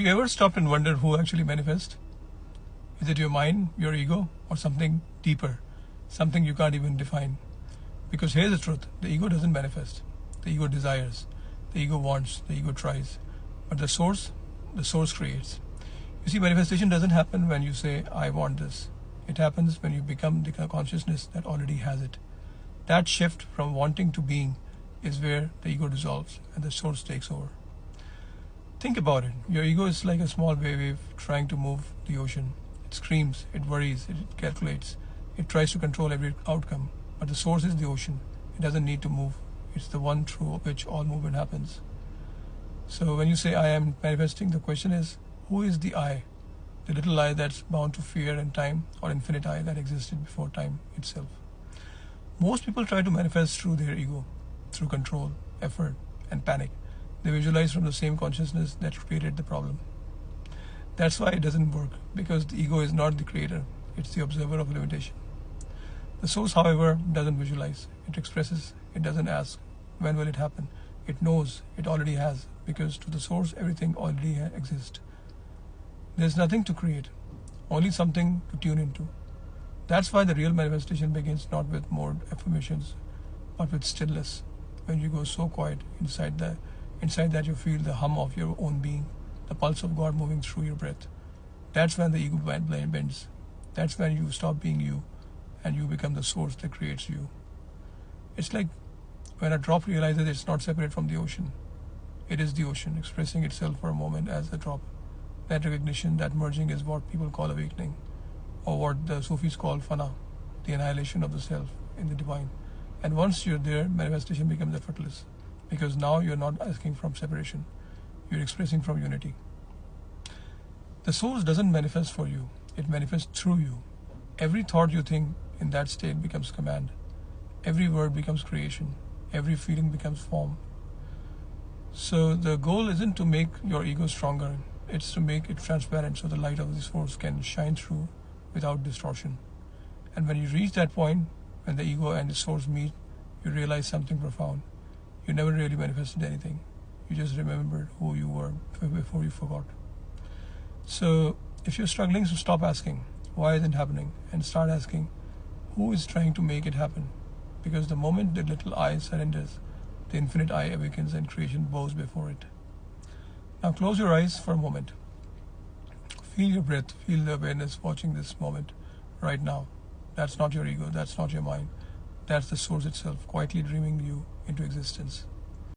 You ever stopped and wondered who actually manifests? Is it your mind, your ego, or something deeper, something you can't even define? Because here's the truth, the ego doesn't manifest. The ego desires, the ego wants, the ego tries. But the source creates. You see, manifestation doesn't happen when you say, I want this. It happens when you become the consciousness that already has it. That shift from wanting to being is where the ego dissolves and the source takes over. Think about it. Your ego is like a small wave trying to move the ocean. It screams, it worries, it calculates, it tries to control every outcome. But the source is the ocean. It doesn't need to move. It's the one through which all movement happens. So when you say I am manifesting, the question is, who is the I? The little I that's bound to fear and time, or infinite I that existed before time itself. Most people try to manifest through their ego, through control, effort, and panic. They visualize from the same consciousness that created the problem. That's why it doesn't work, because the ego is not the creator, it's the observer of limitation. The source, however, doesn't visualize, it expresses, it doesn't ask, when will it happen? It knows, it already has, because to the source, everything already exists. There's nothing to create, only something to tune into. That's why the real manifestation begins not with more affirmations, but with stillness. When you go so quiet inside that you feel the hum of your own being, the pulse of God moving through your breath. That's when the ego bends. That's when you stop being you and you become the source that creates you. It's like when a drop realizes it's not separate from the ocean. It is the ocean expressing itself for a moment as a drop. That recognition, that merging is what people call awakening, or what the Sufis call fana, the annihilation of the self in the divine. And once you're there, manifestation becomes effortless, because now you're not asking from separation, you're expressing from unity. The source doesn't manifest for you, it manifests through you. Every thought you think in that state becomes command. Every word becomes creation. Every feeling becomes form. So the goal isn't to make your ego stronger, it's to make it transparent so the light of this force can shine through without distortion. And when you reach that point, when the ego and the source meet, you realize something profound. You never really manifested anything. You just remembered who you were before you forgot. So if you're struggling, so stop asking, why isn't it happening? And start asking, who is trying to make it happen? Because the moment the little I surrenders, the infinite I awakens and creation bows before it. Now close your eyes for a moment. Feel your breath, feel the awareness watching this moment right now. That's not your ego, that's not your mind. That's the source itself, quietly dreaming you into existence.